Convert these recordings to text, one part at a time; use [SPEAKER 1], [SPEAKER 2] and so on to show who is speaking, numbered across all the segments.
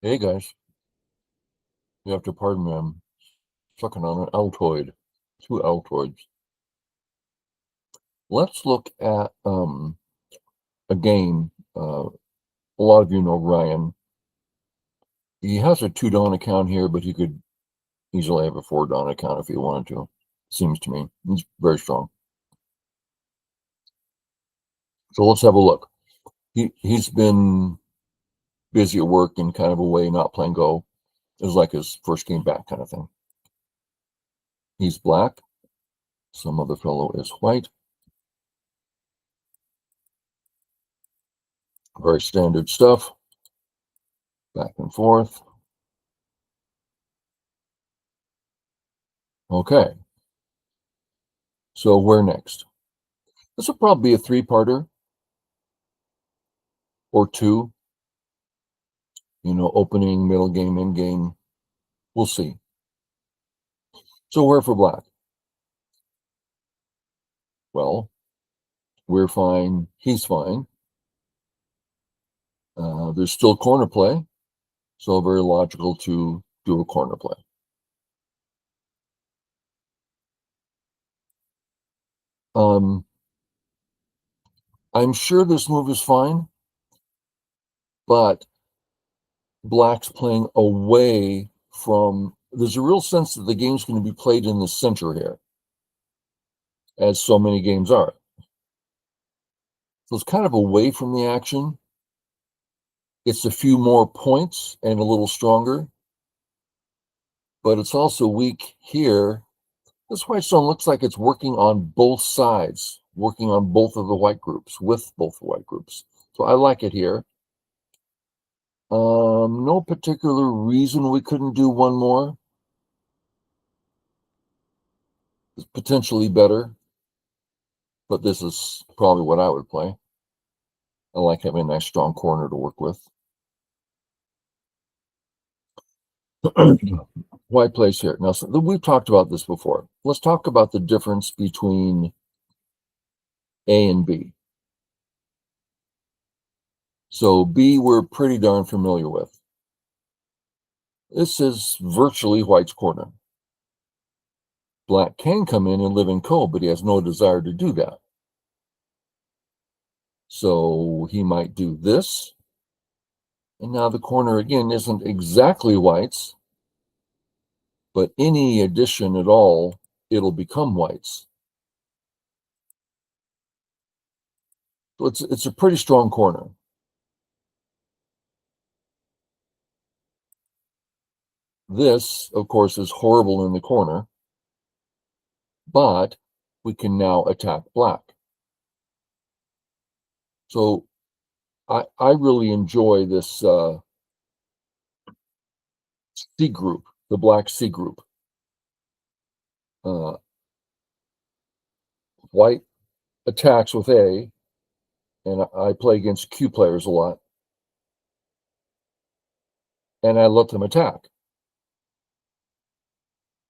[SPEAKER 1] Hey guys, you have to pardon me. I'm sucking on an Altoid, two Altoids. Let's look at a game. A lot of you know Ryan. He has a 2 Dawn account here, but he could easily have a 4 Dawn account if he wanted to. Seems to me he's very strong. So let's have a look. He's been busy at work and kind of away, not playing Go. It was like his first game back kind of thing. He's black. Some other fellow is white. Very standard stuff. Back and forth. Okay. So where next? This will probably be a 3-parter or two, opening, middle game, end game. We'll see. So where for black? Well, we're fine. He's fine. There's still corner play, so very logical to do a corner play. I'm sure this move is fine, but black's playing away from. There's a real sense that the game's going to be played in the center here, as so many games are. So it's kind of away from the action. It's a few more points and a little stronger, but it's also weak here. This white stone looks like it's working on both sides, working on both of the white groups, with both the white groups. So I like it here. No particular reason we couldn't do one more. It's potentially better, but this is probably what I would play. I like having a nice strong corner to work with. White plays here. Now, so we've talked about this before. Let's talk about the difference between A and B. So B we're pretty darn familiar with. This is virtually white's corner. Black can come in and live in Co, but he has no desire to do that. So he might do this. And now the corner again isn't exactly white's, but any addition at all, it'll become white's. So it's a pretty strong corner. This, of course, is horrible in the corner, but we can now attack black. So I really enjoy this C group, the black C group. White attacks with A, and I play against Q players a lot, and I let them attack.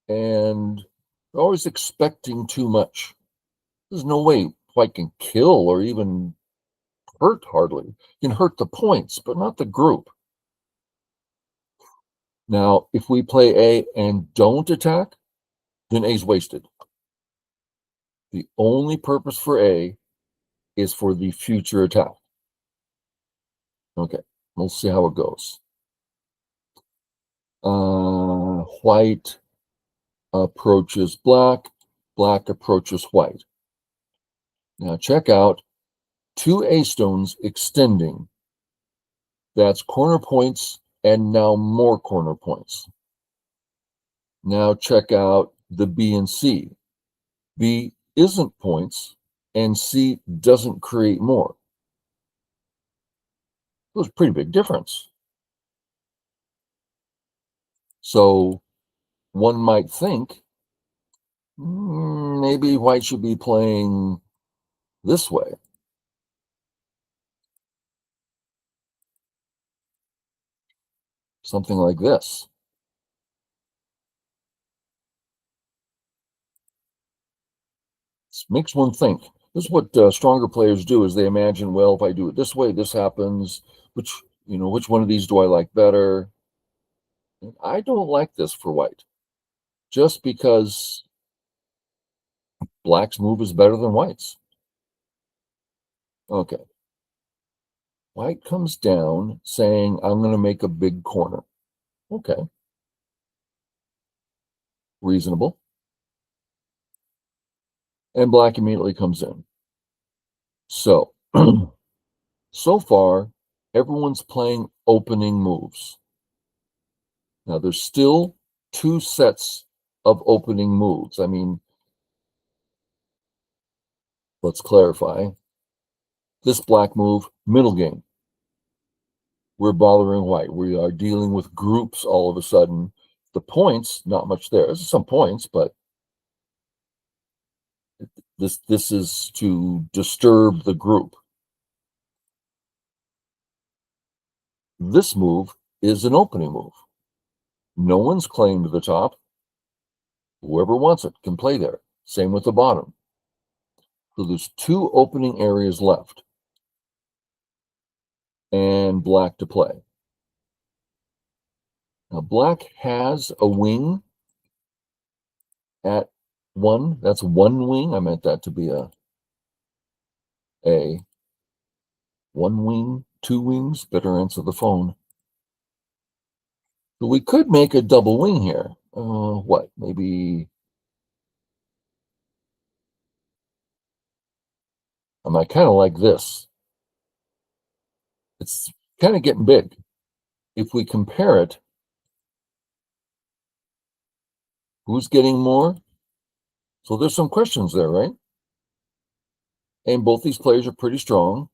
[SPEAKER 1] And always expecting too much. There's no way white can kill or even hurt hardly. Can hurt the points, but not the group. Now, if we play A and don't attack, then A's wasted. The only purpose for A is for the future attack. Okay, we'll see how it goes. White approaches black, black approaches white. Now check out 2 A stones extending. That's corner points and now more corner points. Now check out the B and C. B isn't points and C doesn't create more. There's a pretty big difference. So one might think maybe white should be playing this way. Something like this. This makes one think. This is what stronger players do: is they imagine, well, if I do it this way, this happens. Which one of these do I like better? And I don't like this for white, just because black's move is better than white's. Okay. White comes down saying, I'm going to make a big corner. Okay. Reasonable. And black immediately comes in. So, so far, everyone's playing opening moves. Now, there's still two sets of opening moves. I mean, let's clarify. This black move, middle game. We're bothering white. We are dealing with groups all of a sudden. The points, not much there. There's some points, but this is to disturb the group. This move is an opening move. No one's claimed the top. Whoever wants it can play there. Same with the bottom. So there's two opening areas left and black to play. Now black has a wing at one. That's one wing. I meant that to be a one wing, two wings. Better answer the phone. So we could make a double wing here. What? Maybe I might kind of like this. It's kind of getting big. If we compare it, who's getting more? So there's some questions there, right? And both these players are pretty strong,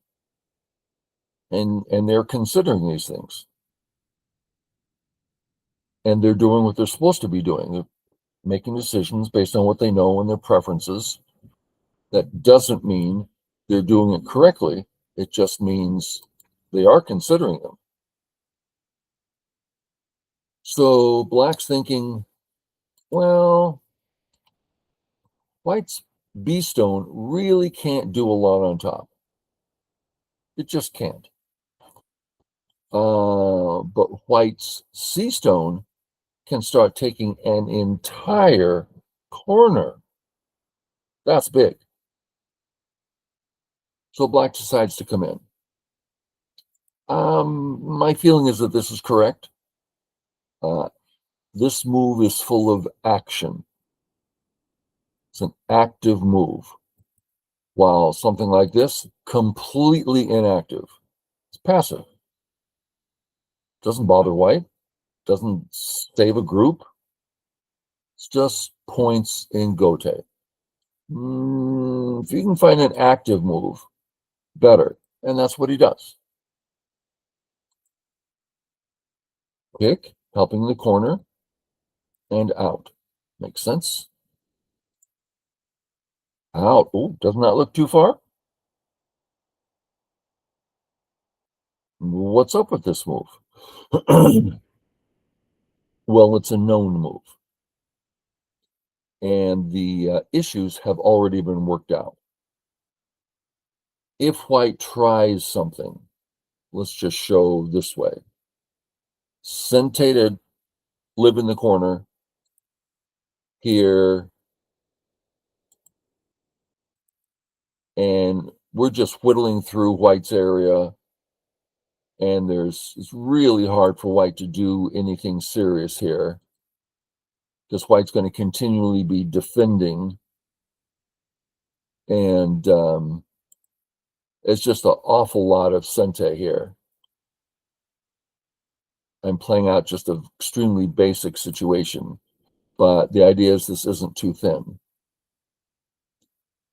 [SPEAKER 1] and they're considering these things. And they're doing what they're supposed to be doing. They're making decisions based on what they know and their preferences. That doesn't mean they're doing it correctly. It just means they are considering them. So black's thinking, well, white's B stone really can't do a lot on top. It just can't. But white's C stone can start taking an entire corner. That's big. So black decides to come in. My feeling is that this is correct. This move is full of action. It's an active move. While something like this, completely inactive. It's passive. Doesn't bother white. Doesn't save a group. It's just points in Gote. If you can find an active move, better. And that's what he does. Pick, helping the corner, and out. Makes sense. Out. Oh, doesn't that look too far? What's up with this move? Well, it's a known move. And the issues have already been worked out. If white tries something, let's just show this way. Sente to live in the corner here, and we're just whittling through white's area, and it's really hard for white to do anything serious here, because white's going to continually be defending, and it's just an awful lot of Sente here. I'm playing out just an extremely basic situation, but the idea is this isn't too thin.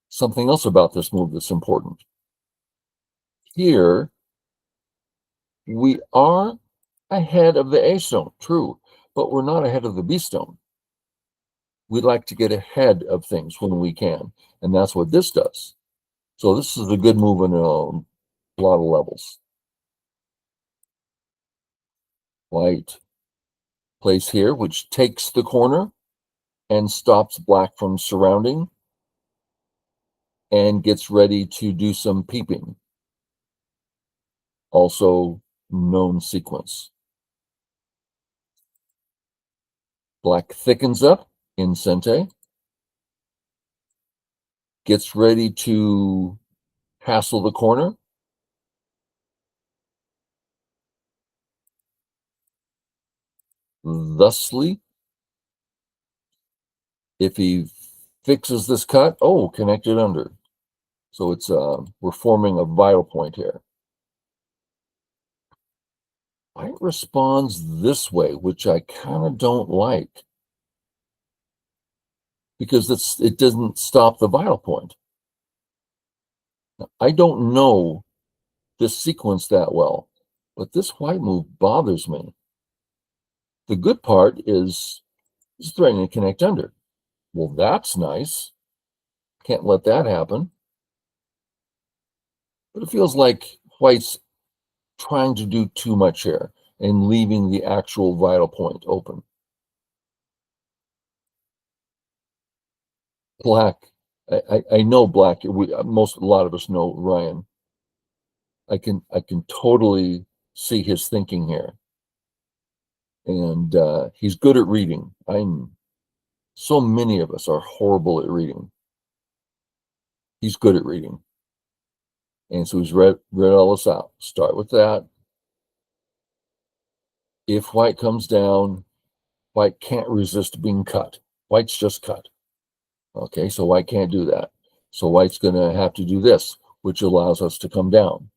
[SPEAKER 1] Something else about this move that's important. Here, we are ahead of the A stone, true, but we're not ahead of the B stone. We like to get ahead of things when we can, and that's what this does. So this is a good move on a lot of levels. White plays here, which takes the corner and stops black from surrounding and gets ready to do some peeping. Also known sequence. Black thickens up in Sente, gets ready to hassle the corner. Thusly, if he fixes this cut, oh, connected under. So it's we're forming a vital point here. White responds this way, which I kind of don't like, because it doesn't stop the vital point. I don't know this sequence that well, but this white move bothers me. The good part is he's threatening to connect under. Well, that's nice. Can't let that happen. But it feels like white's trying to do too much here and leaving the actual vital point open. Black, I know black. A lot of us know Ryan. I can totally see his thinking here, and he's good at reading. So many of us are horrible at reading. He's good at reading, and so he's read all this out. Start with that. If white comes down, white can't resist being cut. White's just cut. Okay, so white can't do that. So white's going to have to do this, which allows us to come down.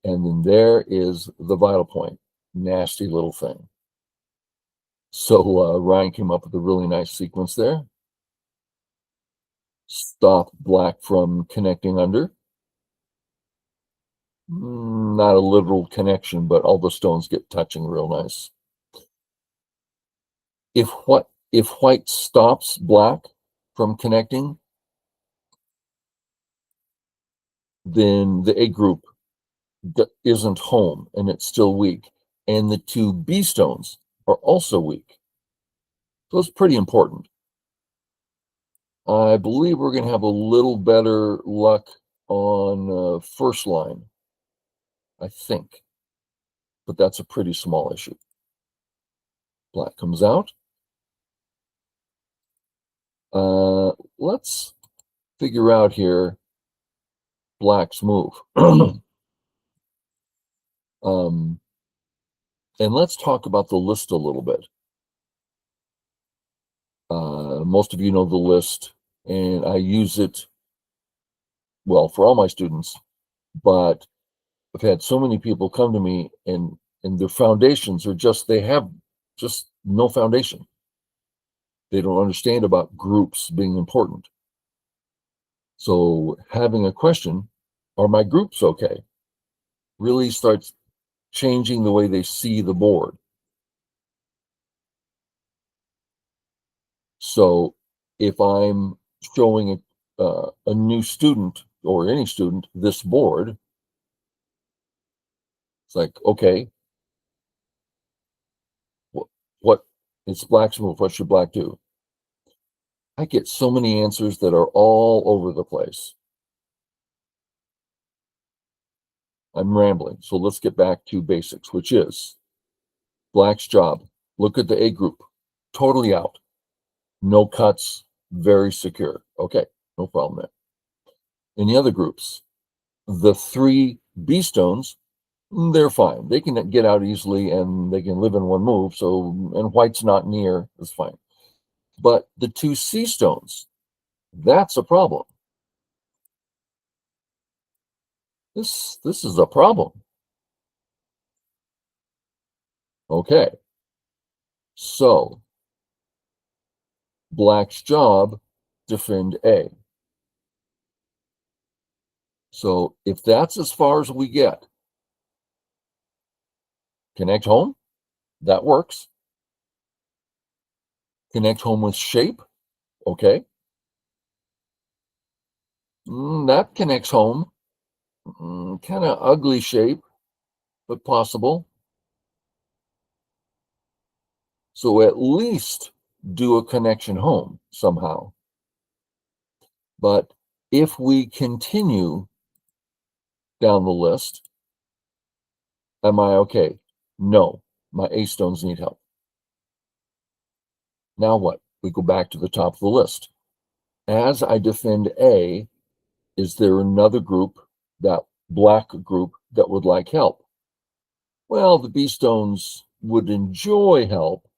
[SPEAKER 1] And then there is the vital point. Nasty little thing. So Ryan came up with a really nice sequence there. Stop black from connecting under. Not a literal connection, but all the stones get touching real nice. If white stops black from connecting, then the A group isn't home and it's still weak. And the two B stones are also weak. So it's pretty important. I believe we're going to have a little better luck on first line, I think. But that's a pretty small issue. Black comes out. Let's figure out here black's move. And let's talk about the list a little bit. Most of you know the list, and I use it, well, for all my students, but I've had so many people come to me and their foundations are they have just no foundation. They don't understand about groups being important. So having a question, are my groups okay? Really starts changing the way they see the board. So if I'm showing a new student or any student this board, it's like, okay, what it's black's move. What should black do? I get so many answers that are all over the place. I'm rambling. So let's get back to basics, which is black's job. Look at the A group, totally out. No cuts, very secure. Okay, no problem there. In the other groups, the three B stones, they're fine. They can get out easily and they can live in one move. So, and white's not near, it's fine. But the two C stones, that's a problem. This is a problem. Okay. So, black's job, defend A. So if that's as far as we get, connect home, that works. Connect home with shape, okay. That connects home. Kind of ugly shape, but possible. So at least do a connection home somehow. But if we continue down the list, am I okay? No, my A stones need help. Now what? We go back to the top of the list. As I defend A, is there another group, that black group, that would like help? Well, the B stones would enjoy help,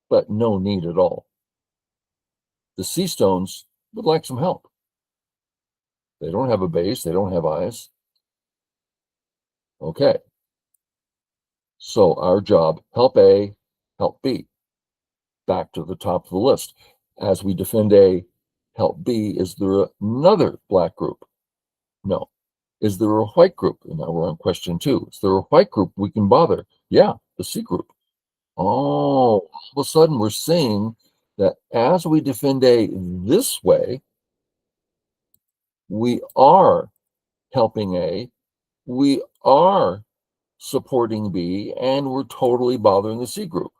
[SPEAKER 1] but no need at all. The C stones would like some help. They don't have a base, they don't have eyes. Okay. So our job, help A, help B. Back to the top of the list. As we defend A, help B, is there another black group? No. Is there a white group? And now we're on question 2. Is there a white group we can bother? Yeah, the C group. Oh, all of a sudden we're seeing that as we defend A this way, we are helping A, we are supporting B, and we're totally bothering the C group.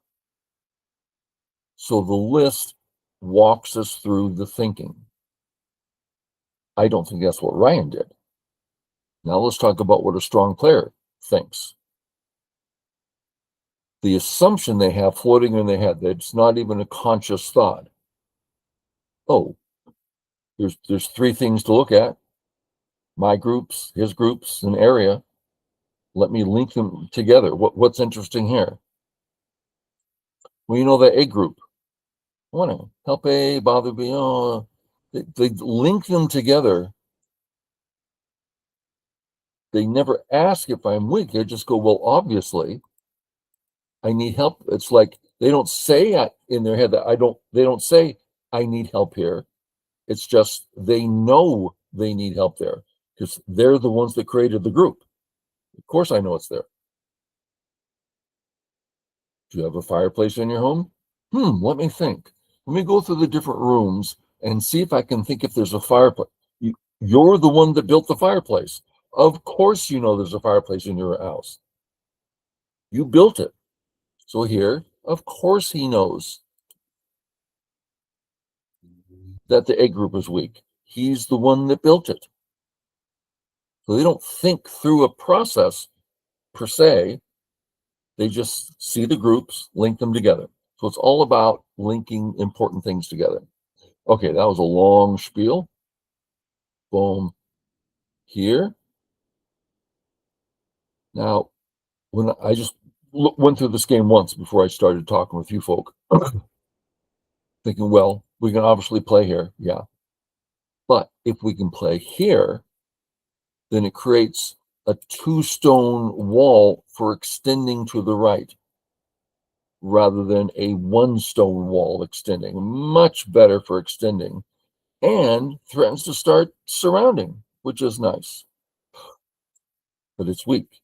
[SPEAKER 1] So the list walks us through the thinking. I don't think that's what Ryan did. Now let's talk about what a strong player thinks. The assumption they have floating in their head, that it's not even a conscious thought. Oh, there's 3 things to look at. My groups, his groups, an area. Let me link them together. What's interesting here? Well, you know, the A group. I want to help A, bother B. Oh, they link them together. They never ask if I'm weak. They just go, well, obviously, I need help. It's like they don't say in their head that they don't say, I need help here. It's just they know they need help there because they're the ones that created the group. Of course, I know it's there. Do you have a fireplace in your home? Let me think. Let me go through the different rooms and see if I can think if there's a fireplace. You're the one that built the fireplace. Of course, you know there's a fireplace in your house. You built it. So here, of course, he knows that the A group is weak. He's the one that built it. So they don't think through a process per se. They just see the groups, link them together. So it's all about linking important things together. Okay, that was a long spiel. Boom. Here. Now, when I just went through this game once before I started talking with you folk, thinking, well, we can obviously play here. Yeah. But if we can play here, then it creates a 2-stone wall for extending to the right rather than a 1-stone wall extending. Much better for extending, and threatens to start surrounding, which is nice. But it's weak.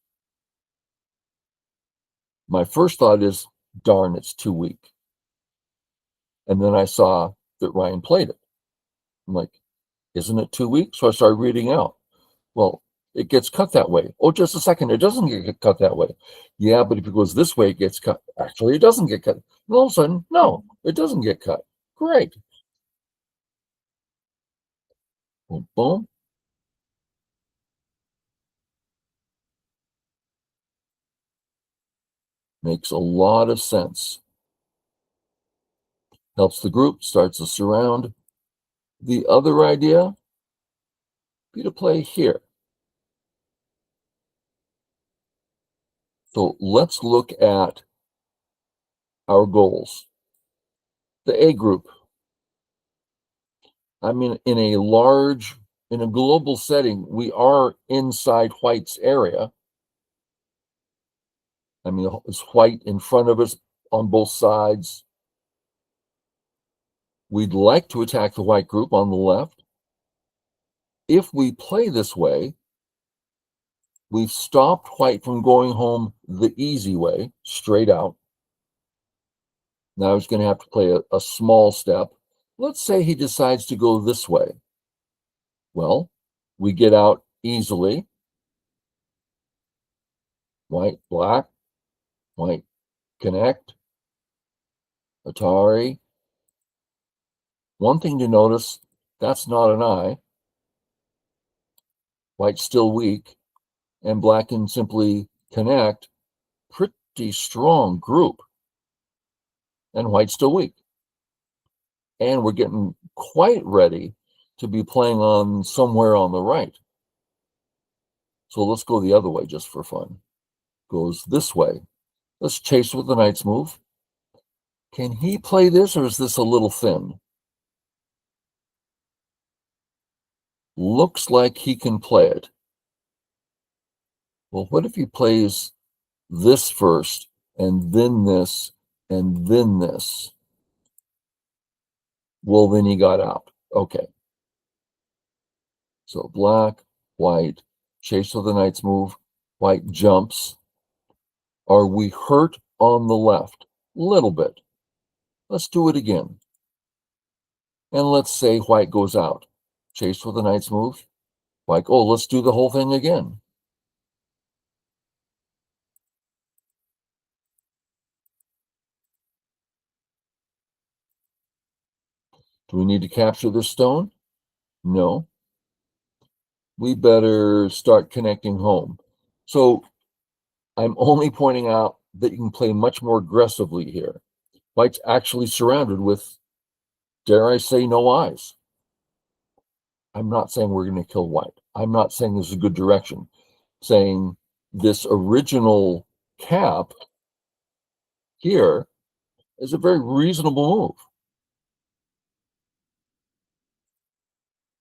[SPEAKER 1] My first thought is, darn, it's too weak. And then I saw that Ryan played it. I'm like, isn't it too weak? So I started reading out. Well, it gets cut that way. Oh, just a second. It doesn't get cut that way. Yeah, but if it goes this way, it gets cut. Actually, it doesn't get cut. And all of a sudden, no, it doesn't get cut. Great. Boom, boom. Makes a lot of sense. Helps the group, starts to surround. The other idea be to play here. So let's look at our goals. The A group. I mean, in a global setting, we are inside White's area. I mean, it's White in front of us on both sides. We'd like to attack the White group on the left. If we play this way, we've stopped White from going home the easy way, straight out. Now he's going to have to play a small step. Let's say he decides to go this way. Well, we get out easily. White, black, White, connect, Atari. One thing to notice, that's not an eye. White's still weak, and black can simply connect. Pretty strong group. and white's still weak. And we're getting quite ready to be playing on somewhere on the right. So let's go the other way just for fun. Goes this way. Let's chase with the knight's move. Can he play this, or is this a little thin? Looks like he can play it. Well, what if he plays this first, and then this, and then this? Well, then he got out. Okay. So black, white, chase with the knight's move. White jumps. Are we hurt on the left? Little bit. Let's do it again. And let's say white goes out. Chase with the knight's move. Like, oh, let's do the whole thing again. Do we need to capture this stone? No. We better start connecting home. So I'm only pointing out that you can play much more aggressively here. White's actually surrounded with, dare I say, no eyes. I'm not saying we're going to kill white. I'm not saying this is a good direction. Saying this original cap here is a very reasonable move.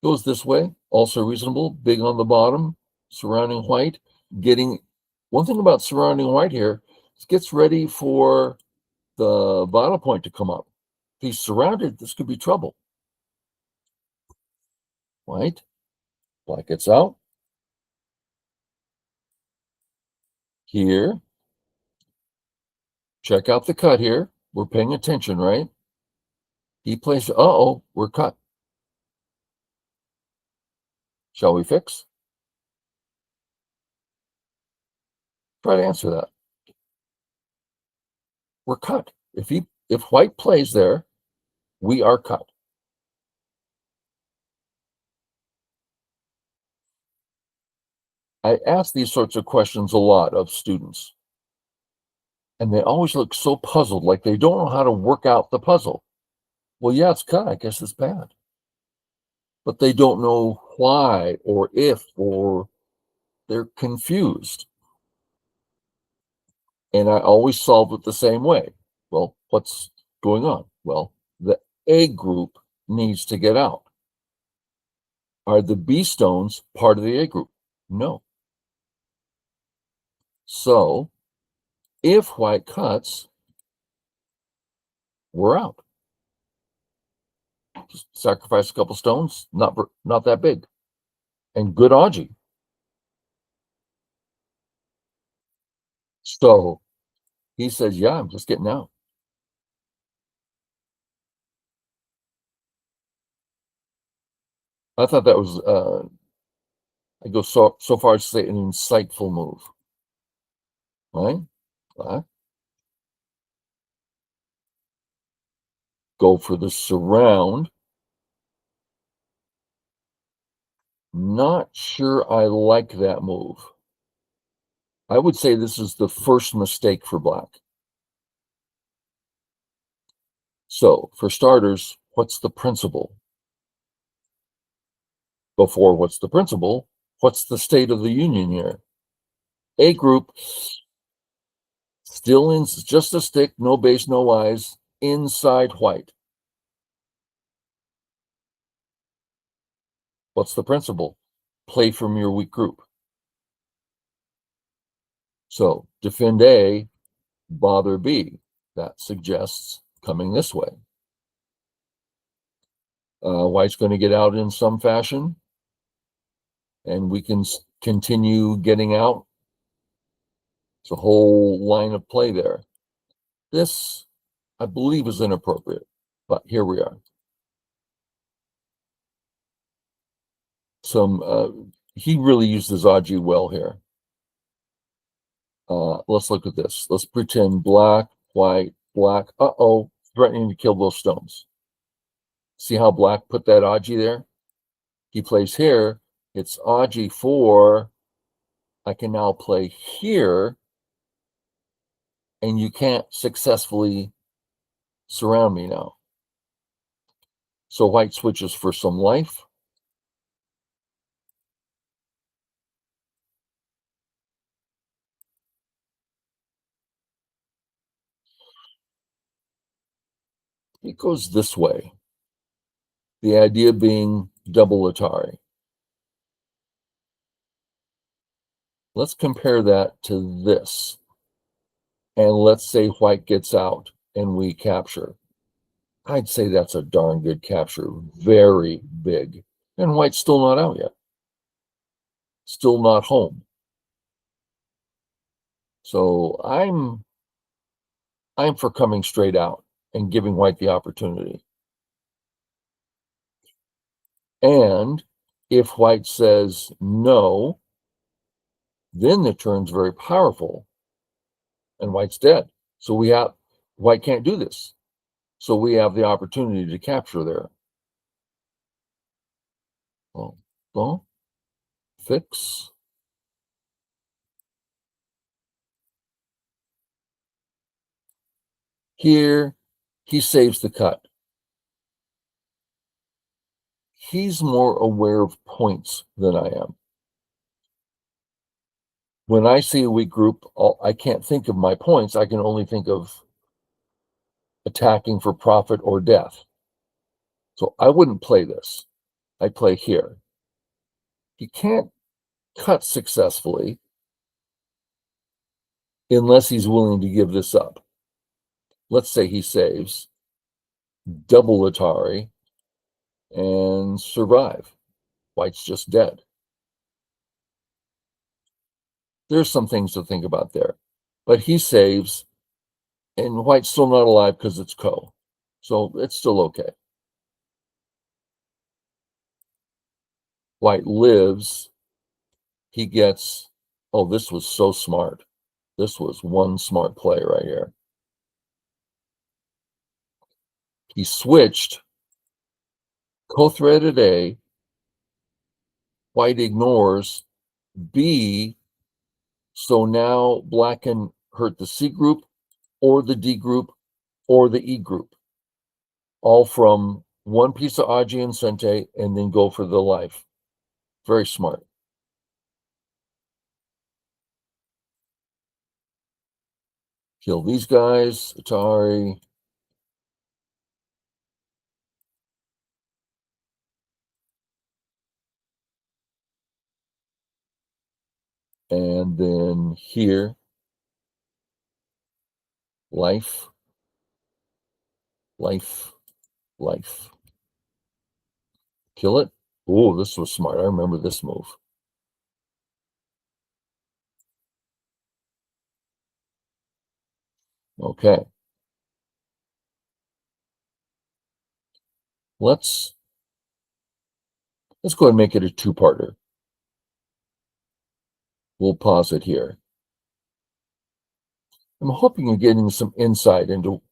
[SPEAKER 1] Goes this way, also reasonable, big on the bottom, surrounding white, getting, one thing about surrounding white here, it gets ready for the bottom point to come up. If he's surrounded, this could be trouble. White, black gets out. Here, check out the cut here. We're paying attention, right? He plays, uh-oh, we're cut. Shall we fix? Try to answer that. We're cut. If white plays there, we are cut. I ask these sorts of questions a lot of students, and they always look so puzzled, like they don't know how to work out the puzzle. Well, yeah, it's cut. I guess it's bad. But they don't know why or if, or they're confused. And I always solve it the same way. Well, what's going on? Well, the A group needs to get out. Are the B stones part of the A group? No. So if white cuts, we're out. Just sacrifice a couple stones, not that big. And good Aji. So he says, yeah, I'm just getting out. I thought that was, I go so far as to say an insightful move. Right? Go for the surround. Not sure I like that move. I would say this is the first mistake for black. So for starters, what's the principle? Before what's the principle, what's the state of the union here? A group, still in just a stick, no base, no eyes, inside white. What's the principle? Play from your weak group. So defend A, bother B. That suggests coming this way. White's going to get out in some fashion, and we can continue getting out. It's a whole line of play there. This, I believe, is inappropriate, but here we are. He really used his Aji well here. Let's look at this. Let's pretend black, white, black. Uh-oh, threatening to kill those stones. See how black put that Aji there? He plays here. It's Aji for, I can now play here, and you can't successfully surround me now. So white switches for some life. It goes this way. The idea being double Atari. Let's compare that to this. And let's say white gets out and we capture. I'd say that's a darn good capture. Very big. And white's still not out yet. Still not home. So I'm for coming straight out and giving white the opportunity. And if white says no, then the turn's very powerful and white's dead. So white can't do this. So we have the opportunity to capture there. Well, fix. Here, he saves the cut. He's more aware of points than I am. When I see a weak group, I can't think of my points. I can only think of attacking for profit or death. So I wouldn't play this. I play here. He can't cut successfully unless he's willing to give this up. Let's say he saves, double Atari, and survive. White's just dead. There's some things to think about there. But he saves, and white's still not alive because it's co. So it's still okay. White lives. He gets, oh, this was so smart. This was one smart play right here. He switched, co-threaded A, white ignores B, so now black can hurt the C group or the D group or the E group, all from one piece of Aji and Sente and then go for the life. Very smart. Kill these guys, Atari. And then here, life, life, life. Kill it. Oh, this was smart. I remember this move. Okay. Let's go ahead and make it a two-parter. We'll pause it here. I'm hoping you're getting some insight into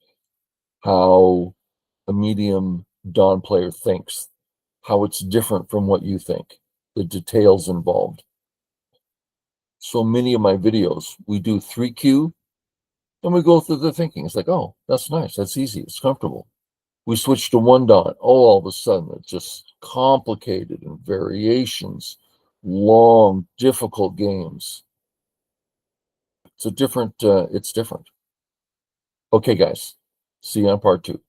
[SPEAKER 1] how a medium dawn player thinks, how it's different from what you think, the details involved. So many of my videos, we do 3Q and we go through the thinking. It's like, oh, that's nice. That's easy. It's comfortable. We switch to one dawn. Oh, all of a sudden, it's just complicated and variations, long, difficult games. It's different. Okay, guys. See you on part 2.